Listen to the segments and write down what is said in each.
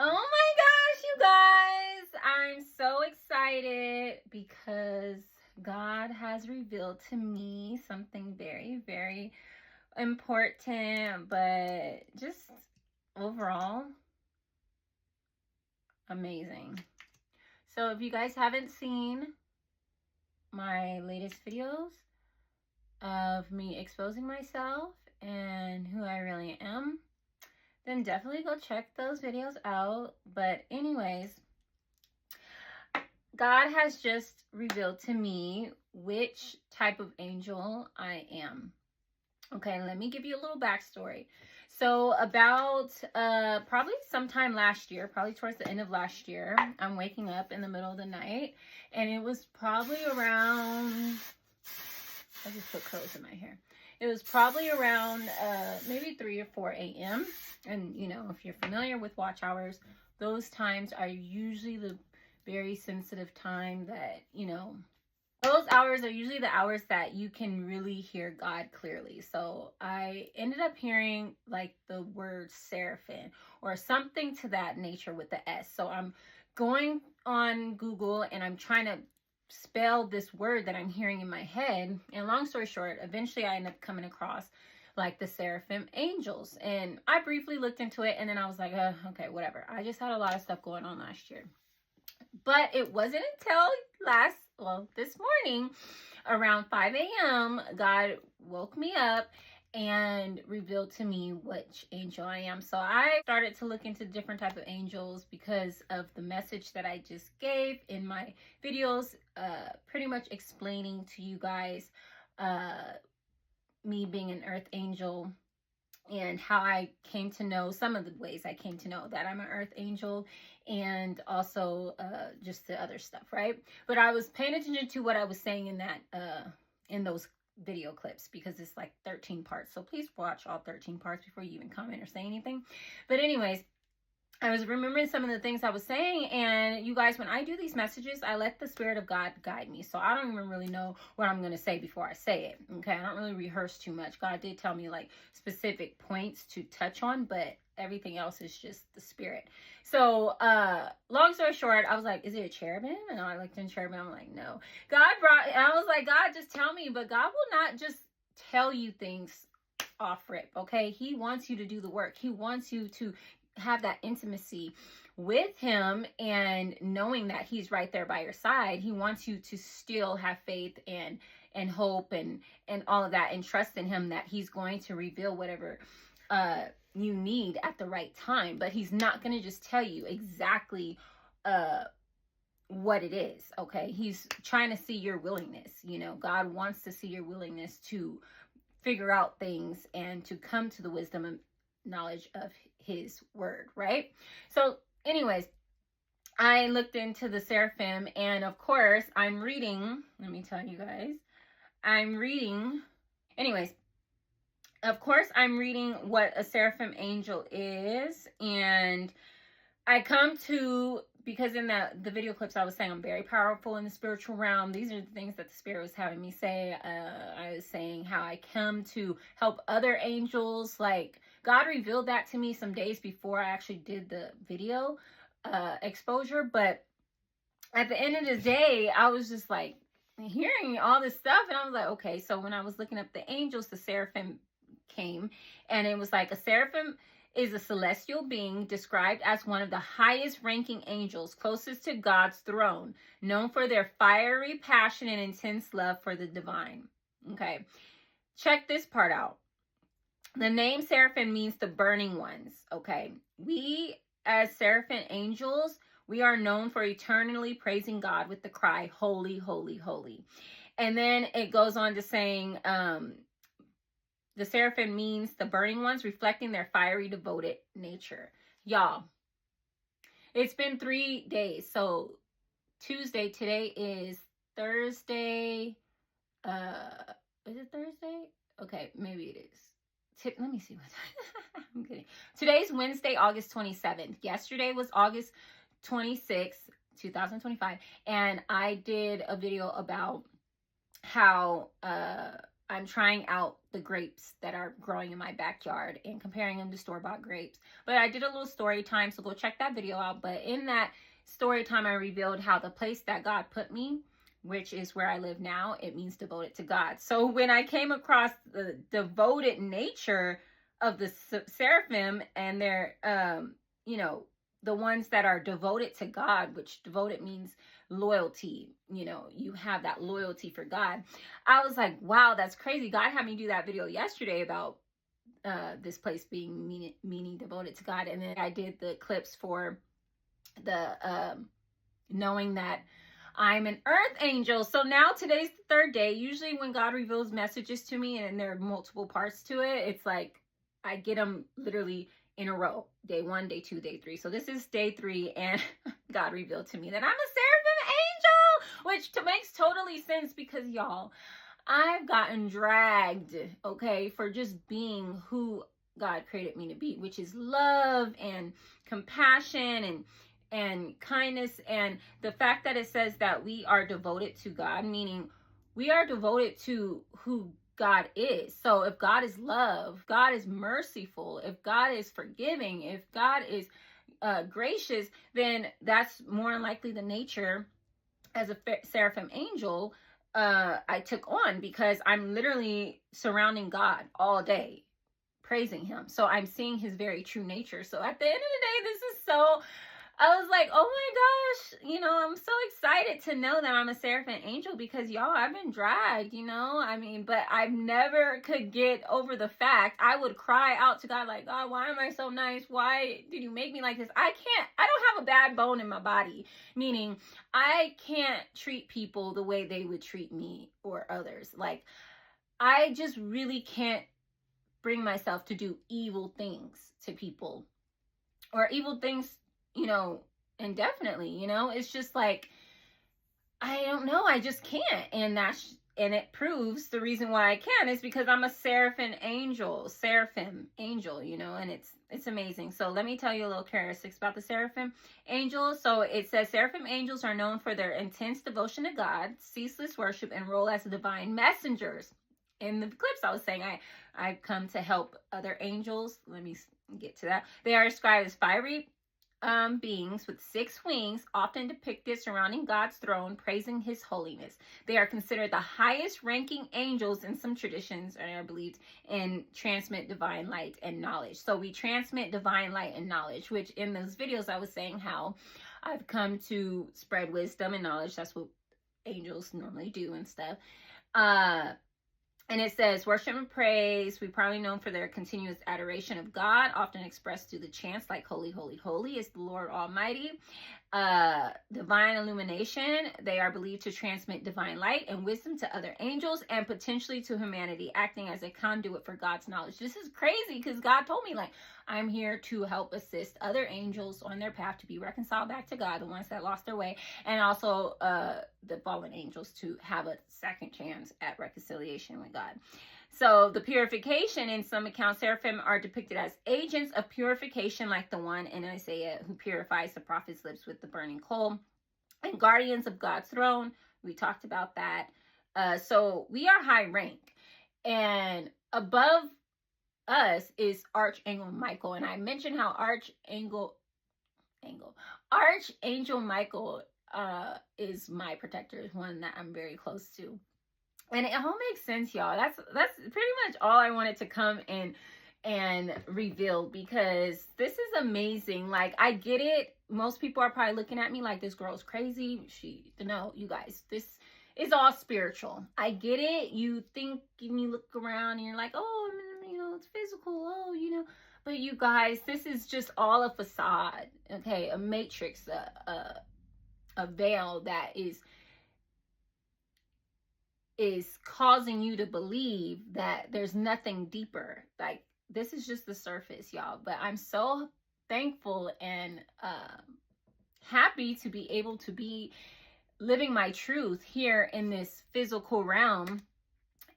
Oh my gosh, you guys! I'm so excited because God has revealed to me something very, very important, but just overall amazing. So, if you guys haven't seen my latest videos of me exposing myself and who I really am, then definitely go check those videos out. But anyways, God has just revealed to me which type of angel I am. Okay, let me give you a little backstory. So about probably sometime last year, probably towards the end of last year, I'm waking up in the middle of the night, and it was probably around, I just put curls in my hair. It was probably around maybe 3 or 4 a.m. And you know, if you're familiar with watch hours, those times are usually the very sensitive time that, you know, those hours are usually the hours that you can really hear God clearly. So I ended up hearing like the word seraphim or something to that nature with the S. So I'm going on Google and I'm trying to spell this word that I'm hearing in my head. And long story short, eventually I end up coming across like the seraphim angels. And I briefly looked into it and then I was like, okay, whatever. I just had a lot of stuff going on last year. But it wasn't until this morning around 5 a.m., God woke me up and revealed to me which angel I am. So I started to look into different type of angels because of the message that I just gave in my videos, pretty much explaining to you guys me being an earth angel and how I came to know, some of the ways I came to know that I'm an earth angel, and also just the other stuff, right? But I was paying attention to what I was saying in that in those video clips because it's like 13 parts. So please watch all 13 parts before you even comment or say anything. But anyways, I was remembering some of the things I was saying, and you guys, when I do these messages, I let the Spirit of God guide me. So I don't even really know what I'm going to say before I say it. Okay, I don't really rehearse too much. God did tell me like specific points to touch on, but everything else is just the Spirit. So long story short, I was like, is it a cherubim? And I looked in cherubim. I'm like, no. I was like, God, just tell me. But God will not just tell you things off rip. Okay, He wants you to do the work. He wants you to have that intimacy with Him, and knowing that He's right there by your side. He wants you to still have faith and hope and all of that, and trust in Him that He's going to reveal whatever you need at the right time. But He's not going to just tell you exactly what it is. Okay, He's trying to see your willingness. You know, God wants to see your willingness to figure out things and to come to the wisdom and knowledge of His word, right? So anyways, I looked into the seraphim, and of course I'm reading, let me tell you guys, anyways, of course I'm reading what a seraphim angel is, and I come to, because in the video clips I was saying I'm very powerful in the spiritual realm. These are the things that the Spirit was having me say. I was saying how I come to help other angels. Like, God revealed that to me some days before I actually did the video exposure. But at the end of the day, I was just like hearing all this stuff, and I was like, okay. So when I was looking up the angels, the seraphim came, and it was like a seraphim is a celestial being described as one of the highest ranking angels closest to God's throne, known for their fiery passion and intense love for the divine. Okay, check this part out. The name seraphim means the burning ones. Okay, we as seraphim angels, we are known for eternally praising God with the cry, holy, holy, holy. And then it goes on to saying, the seraphim means the burning ones, reflecting their fiery, devoted nature. Y'all, it's been 3 days. So Tuesday, today is Thursday. Is it Thursday? Okay, maybe it is. Let me see what time. I'm kidding. Today's Wednesday, August 27th. Yesterday was August 26th, 2025. And I did a video about how I'm trying out the grapes that are growing in my backyard and comparing them to store-bought grapes. But I did a little story time, so go check that video out. But in that story time, I revealed how the place that God put me, which is where I live now, it means devoted to God. So when I came across the devoted nature of the seraphim and their, you know, the ones that are devoted to God, which devoted means loyalty, you know, you have that loyalty for God. I was like, wow, that's crazy. God had me do that video yesterday about this place being meaning devoted to God. And then I did the clips for the knowing that I'm an earth angel. So now today's the third day. Usually when God reveals messages to me and there are multiple parts to it, it's like I get them literally in a row. Day 1, day 2, day 3. So this is day 3, and God revealed to me that I'm a seraphim angel, which makes totally sense because, y'all, I've gotten dragged, okay, for just being who God created me to be, which is love and compassion and kindness. And the fact that it says that we are devoted to God, meaning we are devoted to who God is. So if God is love, God is merciful, if God is forgiving, if God is gracious, then that's more than likely the nature as a seraphim angel I took on, because I'm literally surrounding God all day, praising him. So I'm seeing his very true nature. So at the end of the day, this is so, I was like, oh my gosh, you know, I'm so excited to know that I'm a seraphim angel, because y'all, I've been dragged, you know, I mean, but I've never could get over the fact. I would cry out to God like, God, why am I so nice? Why did you make me like this? I don't have a bad bone in my body, meaning I can't treat people the way they would treat me or others. Like, I just really can't bring myself to do evil things to people or evil things, you know, indefinitely, you know. It's just like, I don't know, I just can't. And it proves the reason why I can is because I'm a seraphim angel, you know, and it's amazing. So let me tell you a little characteristics about the seraphim angels. So it says seraphim angels are known for their intense devotion to God, ceaseless worship, and role as divine messengers. In the clips I was saying, I've come to help other angels. Let me get to that. They are described as fiery beings with 6 wings, often depicted surrounding God's throne, praising his holiness. They are considered the highest ranking angels in some traditions, and are believed in transmit divine light and knowledge. So we transmit divine light and knowledge, which in those videos I was saying how I've come to spread wisdom and knowledge. That's what angels normally do and stuff. And it says, worship and praise. We're probably known for their continuous adoration of God, often expressed through the chants like, holy, holy, holy is the Lord Almighty. Divine illumination. They are believed to transmit divine light and wisdom to other angels and potentially to humanity, acting as a conduit for God's knowledge. This is crazy because God told me, like, I'm here to help assist other angels on their path to be reconciled back to God, the ones that lost their way, and also the fallen angels to have a second chance at reconciliation with God. So the purification, in some accounts, seraphim are depicted as agents of purification, like the one in Isaiah who purifies the prophet's lips with the burning coal, and guardians of God's throne. We talked about that. So we are high rank, and above us is Archangel Michael. And I mentioned how Archangel Michael is my protector, is one that I'm very close to. And it all makes sense, y'all. That's pretty much all I wanted to come and reveal, because this is amazing. Like, I get it. Most people are probably looking at me like, this girl's crazy. No, you guys, this is all spiritual. I get it. You think and you look around and you're like, oh, you know, it's physical. Oh, you know. But you guys, this is just all a facade. Okay, a matrix, a veil that is causing you to believe that there's nothing deeper. Like, this is just the surface, y'all. But I'm so thankful and happy to be able to be living my truth here in this physical realm.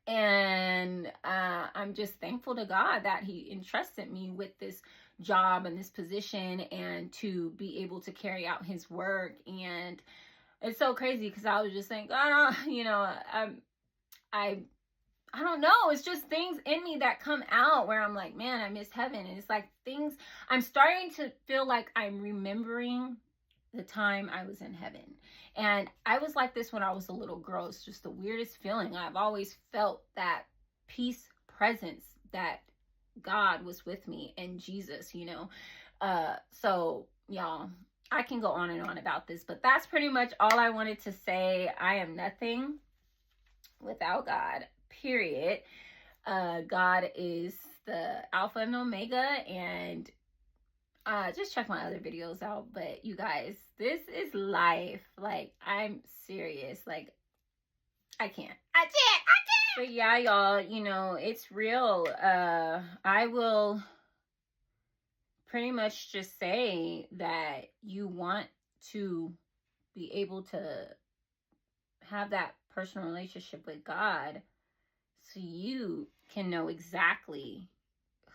And I'm just thankful to God that he entrusted me with this job and this position, and to be able to carry out his work. And it's so crazy because I was just saying, God, you know, I don't know. It's just things in me that come out where I'm like, man, I miss heaven. And it's like things, I'm starting to feel like I'm remembering the time I was in heaven. And I was like this when I was a little girl. It's just the weirdest feeling. I've always felt that peace, presence, that God was with me and Jesus, you know. So y'all, I can go on and on about this, but that's pretty much all I wanted to say. I am nothing without God, period. God is the Alpha and Omega, and just check my other videos out. But you guys, this is life. Like, I'm serious. Like, I can't. But yeah, y'all, you know, it's real. I will pretty much just say that you want to be able to have that personal relationship with God so you can know exactly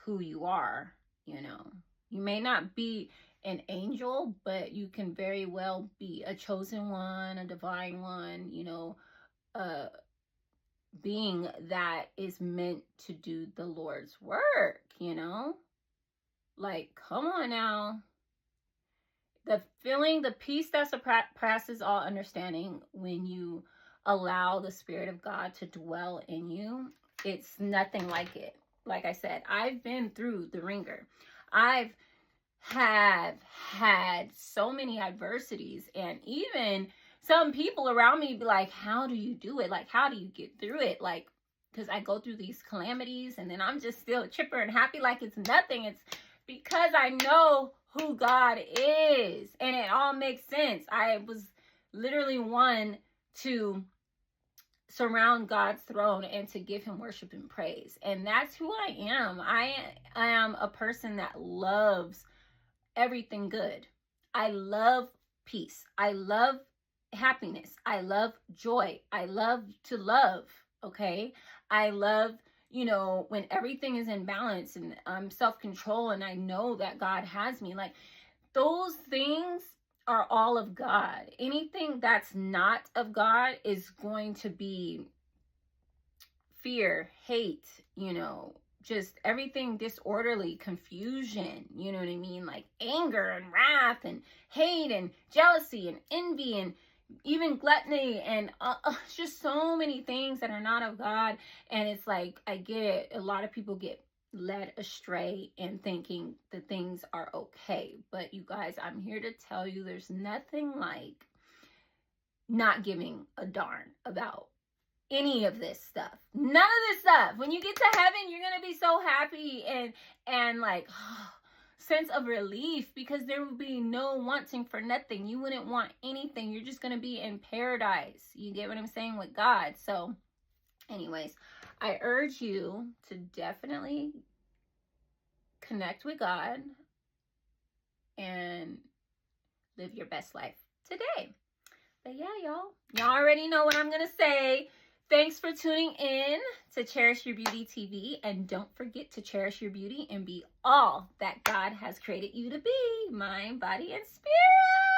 who you are, you know. You may not be an angel, but you can very well be a chosen one, a divine one, you know, a being that is meant to do the Lord's work, you know. Like, come on now. The feeling, the peace that surpasses all understanding when you allow the Spirit of God to dwell in you, it's nothing like it. Like I said, I've been through the ringer. I've had so many adversities, and even some people around me be like, how do you do it? Like, how do you get through it? Like, because I go through these calamities and then I'm just still chipper and happy like it's nothing. It's because I know who God is, and it all makes sense. I was literally one to surround God's throne and to give him worship and praise, and that's who I am. I am a person that loves everything good. I love peace. I love happiness. I love joy. I love to love. Okay. I love, you know, when everything is in balance and I'm self-control and I know that God has me. Like, those things are all of God. Anything that's not of God is going to be fear, hate, you know, just everything disorderly, confusion, you know what I mean? Like anger and wrath and hate and jealousy and envy and even gluttony and just so many things that are not of God. And it's like, I get it. A lot of people get led astray in thinking that things are okay. But you guys, I'm here to tell you there's nothing like not giving a darn about any of this stuff. None of this stuff. When you get to heaven, you're gonna be so happy and like sense of relief, because there will be no wanting for nothing. You wouldn't want anything. You're just gonna be in paradise. You get what I'm saying, with God. So anyways, I urge you to definitely connect with God and live your best life today. But yeah, y'all already know what I'm gonna say. Thanks for tuning in to Cherish Your Beauty TV, and don't forget to cherish your beauty and be all that God has created you to be, mind, body, and spirit.